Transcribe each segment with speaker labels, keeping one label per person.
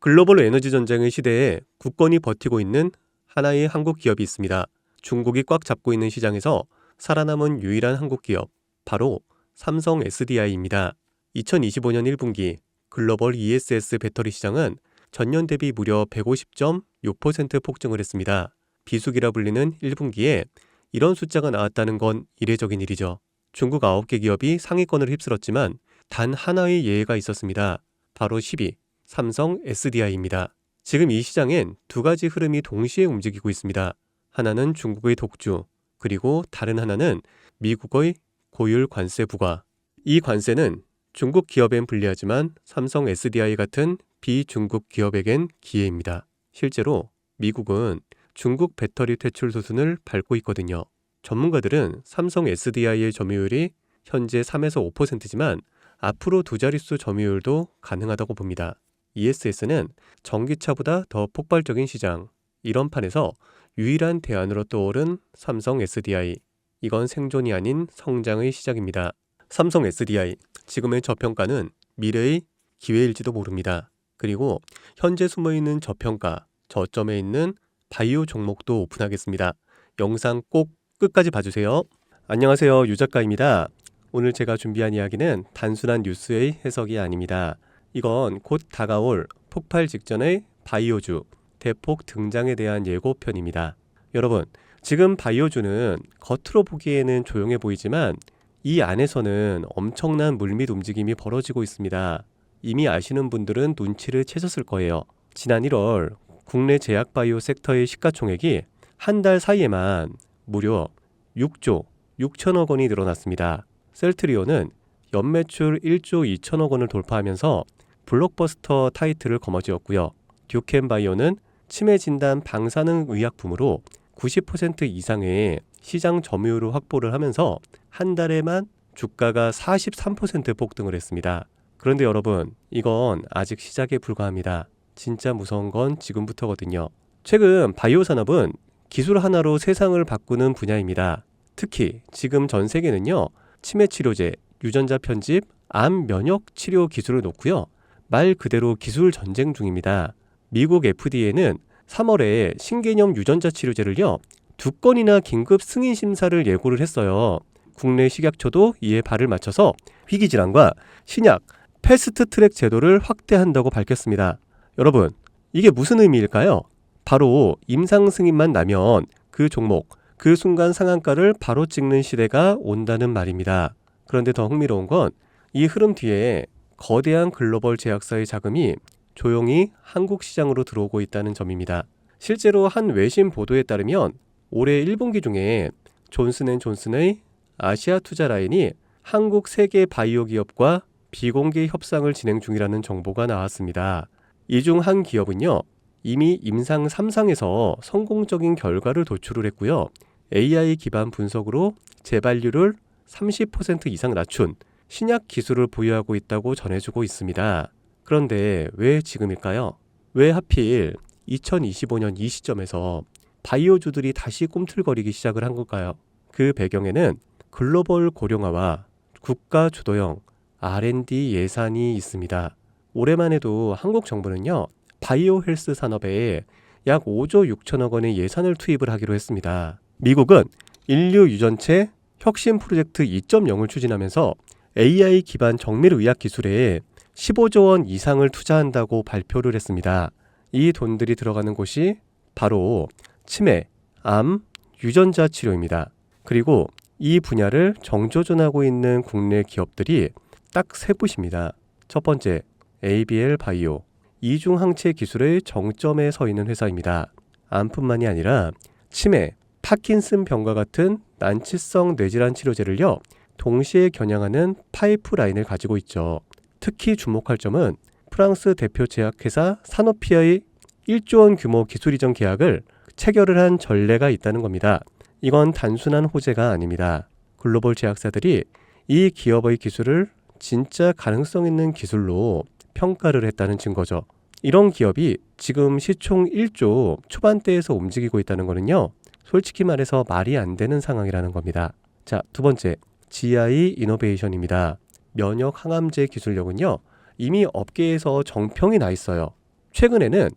Speaker 1: 글로벌 에너지 전쟁의 시대에 굳건히 버티고 있는 하나의 한국 기업이 있습니다. 중국이 꽉 잡고 있는 시장에서 살아남은 유일한 한국 기업, 바로 삼성 SDI입니다. 2025년 1분기 글로벌 ESS 배터리 시장은 전년 대비 무려 150.6% 폭증을 했습니다. 비수기라 불리는 1분기에 이런 숫자가 나왔다는 건 이례적인 일이죠. 중국 9개 기업이 상위권을 휩쓸었지만 단 하나의 예외가 있었습니다. 바로 10위, 삼성 SDI입니다. 지금 이 시장엔 두 가지 흐름이 동시에 움직이고 있습니다. 하나는 중국의 독주, 그리고 다른 하나는 미국의 고율 관세 부과. 이 관세는 중국 기업엔 불리하지만 삼성 SDI 같은 비중국 기업에겐 기회입니다. 실제로 미국은 중국 배터리 퇴출 수순을 밟고 있거든요. 전문가들은 삼성 SDI의 점유율이 현재 3에서 5%지만 앞으로 두 자릿수 점유율도 가능하다고 봅니다. ESS는 전기차보다 더 폭발적인 시장. 이런 판에서 유일한 대안으로 떠오른 삼성 SDI. 이건 생존이 아닌 성장의 시작입니다. 삼성 SDI, 지금의 저평가는 미래의 기회일지도 모릅니다. 그리고 현재 숨어있는 저평가, 저점에 있는 바이오 종목도 오픈하겠습니다. 영상 꼭 끝까지 봐주세요. 안녕하세요, 유작가입니다. 오늘 제가 준비한 이야기는 단순한 뉴스의 해석이 아닙니다. 이건 곧 다가올 폭발 직전의 바이오주, 대폭 등장에 대한 예고편입니다. 여러분, 지금 바이오주는 겉으로 보기에는 조용해 보이지만 이 안에서는 엄청난 물밑 움직임이 벌어지고 있습니다. 이미 아시는 분들은 눈치를 채셨을 거예요. 지난 1월 국내 제약 바이오 섹터의 시가총액이 한 달 사이에만 무려 6조 6천억 원이 늘어났습니다. 셀트리온은 연매출 1조 2천억 원을 돌파하면서 블록버스터 타이틀을 거머쥐었고요. 듀켄바이오는 치매 진단 방사능 의약품으로 90% 이상의 시장 점유율을 확보를 하면서 한 달에만 주가가 43% 폭등을 했습니다. 그런데 여러분, 이건 아직 시작에 불과합니다. 진짜 무서운 건 지금부터거든요. 최근 바이오 산업은 기술 하나로 세상을 바꾸는 분야입니다. 특히 지금 전 세계는요, 치매 치료제, 유전자 편집, 암 면역 치료 기술을 놓고요, 말 그대로 기술 전쟁 중입니다. 미국 FDA는 3월에 신개념 유전자 치료제를요, 2건이나 긴급 승인 심사를 예고를 했어요. 국내 식약처도 이에 발을 맞춰서 희귀질환과 신약, 패스트 트랙 제도를 확대한다고 밝혔습니다. 여러분, 이게 무슨 의미일까요? 바로 임상 승인만 나면 그 종목, 그 순간 상한가를 바로 찍는 시대가 온다는 말입니다. 그런데 더 흥미로운 건 이 흐름 뒤에 거대한 글로벌 제약사의 자금이 조용히 한국 시장으로 들어오고 있다는 점입니다. 실제로 한 외신 보도에 따르면 올해 1분기 중에 존슨앤존슨의 아시아 투자 라인이 한국 세계 바이오 기업과 비공개 협상을 진행 중이라는 정보가 나왔습니다. 이 중 한 기업은요, 이미 임상 3상에서 성공적인 결과를 도출을 했고요. AI 기반 분석으로 재발률을 30% 이상 낮춘 신약 기술을 보유하고 있다고 전해주고 있습니다. 그런데 왜 지금일까요? 왜 하필 2025년 이 시점에서 바이오주들이 다시 꿈틀거리기 시작을 한 걸까요? 그 배경에는 글로벌 고령화와 국가 주도형 R&D 예산이 있습니다. 올해만 해도 한국 정부는요, 바이오 헬스 산업에 약 5조 6천억 원의 예산을 투입을 하기로 했습니다. 미국은 인류 유전체 혁신 프로젝트 2.0을 추진하면서 AI 기반 정밀 의학 기술에 15조 원 이상을 투자한다고 발표를 했습니다. 이 돈들이 들어가는 곳이 바로 치매, 암, 유전자 치료입니다. 그리고 이 분야를 정조준하고 있는 국내 기업들이 딱 세 곳입니다. 첫 번째, ABL 바이오, 이중 항체 기술의 정점에 서 있는 회사입니다. 암뿐만이 아니라 치매, 파킨슨 병과 같은 난치성 뇌질환 치료제를요, 동시에 겨냥하는 파이프라인을 가지고 있죠. 특히 주목할 점은 프랑스 대표 제약회사 사노피아의 1조 원 규모 기술 이전 계약을 체결을 한 전례가 있다는 겁니다. 이건 단순한 호재가 아닙니다. 글로벌 제약사들이 이 기업의 기술을 진짜 가능성 있는 기술로 평가를 했다는 증거죠. 이런 기업이 지금 시총 1조 초반대에서 움직이고 있다는 거는요, 솔직히 말해서 말이 안 되는 상황이라는 겁니다. 자, 두 번째, GI 이노베이션입니다. 면역 항암제 기술력은요, 이미 업계에서 정평이 나 있어요. 최근에는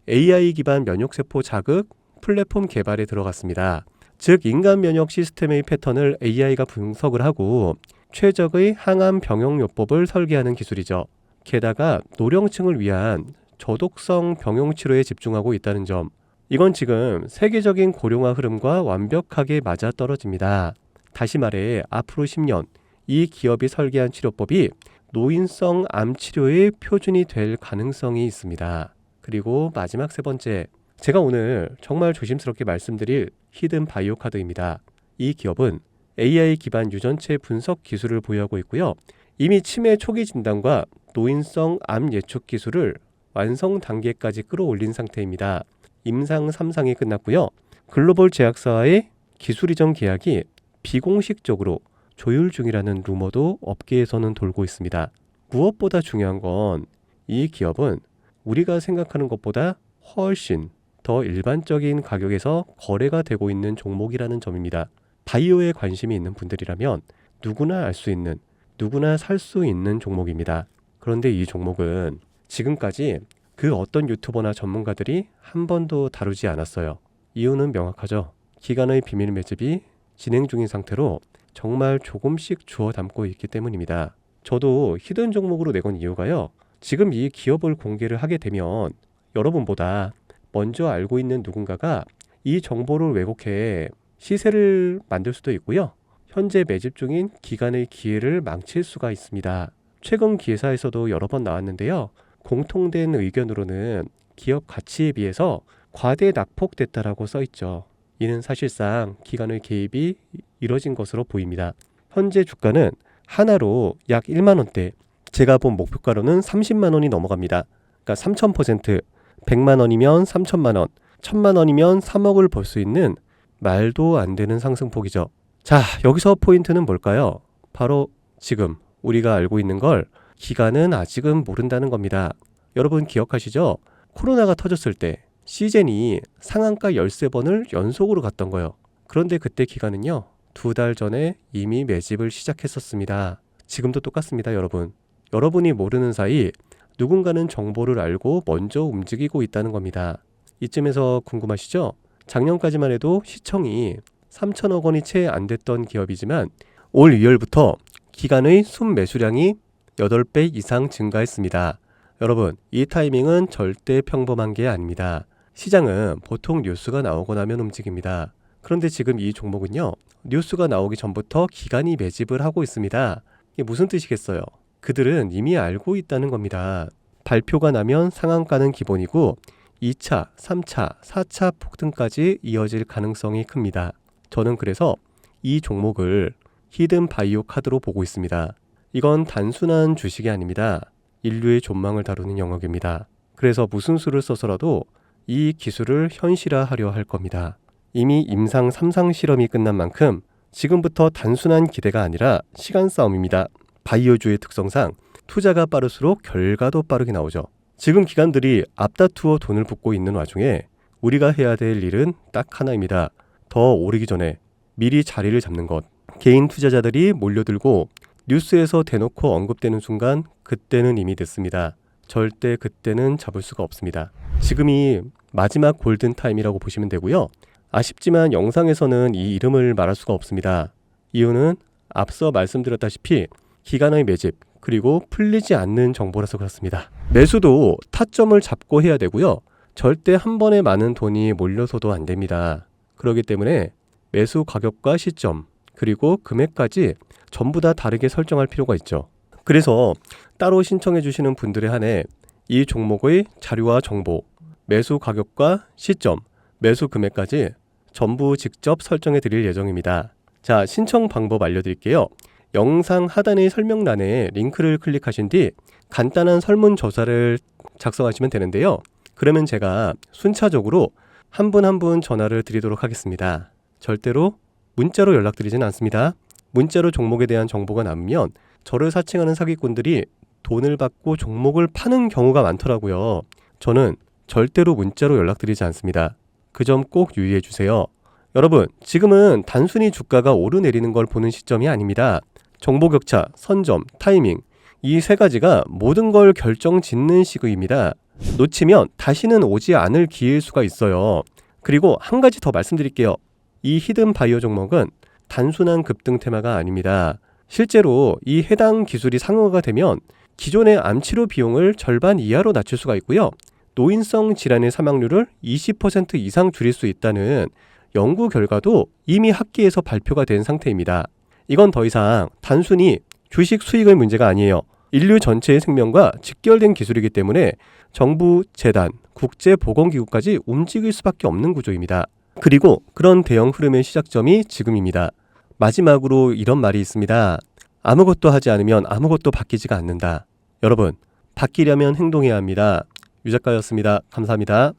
Speaker 1: AI 기반 면역세포 자극 플랫폼 개발에 들어갔습니다. 즉 인간 면역 시스템의 패턴을 AI가 분석을 하고 최적의 항암 병용요법을 설계하는 기술이죠. 게다가 노령층을 위한 저독성 병용 치료에 집중하고 있다는 점, 이건 지금 세계적인 고령화 흐름과 완벽하게 맞아떨어집니다. 다시 말해 앞으로 10년 이 기업이 설계한 치료법이 노인성 암 치료의 표준이 될 가능성이 있습니다. 그리고 마지막 세 번째, 제가 오늘 정말 조심스럽게 말씀드릴 히든 바이오 카드입니다. 이 기업은 AI 기반 유전체 분석 기술을 보유하고 있고요. 이미 치매 초기 진단과 노인성 암 예측 기술을 완성 단계까지 끌어올린 상태입니다. 임상 3상이 끝났고요. 글로벌 제약사와의 기술 이전 계약이 비공식적으로 조율 중이라는 루머도 업계에서는 돌고 있습니다. 무엇보다 중요한 건 이 기업은 우리가 생각하는 것보다 훨씬 더 일반적인 가격에서 거래가 되고 있는 종목이라는 점입니다. 바이오에 관심이 있는 분들이라면 누구나 알 수 있는, 누구나 살 수 있는 종목입니다. 그런데 이 종목은 지금까지 그 어떤 유튜버나 전문가들이 한 번도 다루지 않았어요. 이유는 명확하죠. 기관의 비밀 매집이 진행 중인 상태로 정말 조금씩 주워 담고 있기 때문입니다. 저도 히든 종목으로 내건 이유가요. 지금 이 기업을 공개를 하게 되면 여러분보다 먼저 알고 있는 누군가가 이 정보를 왜곡해 시세를 만들 수도 있고요. 현재 매집 중인 기관의 기회를 망칠 수가 있습니다. 최근 기사에서도 여러 번 나왔는데요. 공통된 의견으로는 기업 가치에 비해서 과대 낙폭됐다라고 써있죠. 이는 사실상 기관의 개입이 이뤄진 것으로 보입니다. 현재 주가는 하나로 약 1만 원대, 제가 본 목표가로는 30만 원이 넘어갑니다. 그러니까 3000%, 100만 원이면 3천만 원, 1000만 원이면 3억을 벌 수 있는 말도 안 되는 상승폭이죠. 자, 여기서 포인트는 뭘까요? 바로 지금 우리가 알고 있는 걸 기관은 아직은 모른다는 겁니다. 여러분 기억하시죠? 코로나가 터졌을 때 시젠이 상한가 13번을 연속으로 갔던 거예요. 그런데 그때 기관은요, 2달 전에 이미 매집을 시작했었습니다. 지금도 똑같습니다, 여러분. 여러분이 모르는 사이 누군가는 정보를 알고 먼저 움직이고 있다는 겁니다. 이쯤에서 궁금하시죠? 작년까지만 해도 시청이 3천억 원이 채 안 됐던 기업이지만 올 2월부터 기관의 순매수량이 8배 이상 증가했습니다. 여러분, 이 타이밍은 절대 평범한 게 아닙니다. 시장은 보통 뉴스가 나오고 나면 움직입니다. 그런데 지금 이 종목은요, 뉴스가 나오기 전부터 기관이 매집을 하고 있습니다. 이게 무슨 뜻이겠어요? 그들은 이미 알고 있다는 겁니다. 발표가 나면 상한가는 기본이고 2차, 3차, 4차 폭등까지 이어질 가능성이 큽니다. 저는 그래서 이 종목을 히든 바이오 카드로 보고 있습니다. 이건 단순한 주식이 아닙니다. 인류의 존망을 다루는 영역입니다. 그래서 무슨 수를 써서라도 이 기술을 현실화하려 할 겁니다. 이미 임상 3상 실험이 끝난 만큼 지금부터 단순한 기대가 아니라 시간 싸움입니다. 바이오주의 특성상 투자가 빠를수록 결과도 빠르게 나오죠. 지금 기관들이 앞다투어 돈을 붓고 있는 와중에 우리가 해야 될 일은 딱 하나입니다. 더 오르기 전에 미리 자리를 잡는 것. 개인 투자자들이 몰려들고 뉴스에서 대놓고 언급되는 순간 그때는 이미 늦습니다. 절대 그때는 잡을 수가 없습니다. 지금이 마지막 골든타임이라고 보시면 되고요. 아쉽지만 영상에서는 이 이름을 말할 수가 없습니다. 이유는 앞서 말씀드렸다시피 기관의 매집, 그리고 풀리지 않는 정보라서 그렇습니다. 매수도 타점을 잡고 해야 되고요. 절대 한 번에 많은 돈이 몰려서도 안 됩니다. 그렇기 때문에 매수 가격과 시점, 그리고 금액까지 전부 다 다르게 설정할 필요가 있죠. 그래서 따로 신청해 주시는 분들에 한해 이 종목의 자료와 정보, 매수 가격과 시점, 매수 금액까지 전부 직접 설정해 드릴 예정입니다. 자, 신청 방법 알려드릴게요. 영상 하단의 설명란에 링크를 클릭하신 뒤 간단한 설문조사를 작성하시면 되는데요. 그러면 제가 순차적으로 한 분 한 분 전화를 드리도록 하겠습니다. 절대로 문자로 연락드리진 않습니다. 문자로 종목에 대한 정보가 남으면 저를 사칭하는 사기꾼들이 돈을 받고 종목을 파는 경우가 많더라고요. 저는 절대로 문자로 연락드리지 않습니다. 그 점 꼭 유의해 주세요. 여러분, 지금은 단순히 주가가 오르내리는 걸 보는 시점이 아닙니다. 정보 격차, 선점, 타이밍, 이 세 가지가 모든 걸 결정 짓는 시기입니다. 놓치면 다시는 오지 않을 기회일 수가 있어요. 그리고 한 가지 더 말씀드릴게요. 이 히든 바이오 종목은 단순한 급등 테마가 아닙니다. 실제로 이 해당 기술이 상용화가 되면 기존의 암치료 비용을 절반 이하로 낮출 수가 있고요. 노인성 질환의 사망률을 20% 이상 줄일 수 있다는 연구 결과도 이미 학계에서 발표가 된 상태입니다. 이건 더 이상 단순히 주식 수익의 문제가 아니에요. 인류 전체의 생명과 직결된 기술이기 때문에 정부, 재단, 국제보건기구까지 움직일 수밖에 없는 구조입니다. 그리고 그런 대형 흐름의 시작점이 지금입니다. 마지막으로 이런 말이 있습니다. 아무것도 하지 않으면 아무것도 바뀌지가 않는다. 여러분, 바뀌려면 행동해야 합니다. 유 작가였습니다. 감사합니다.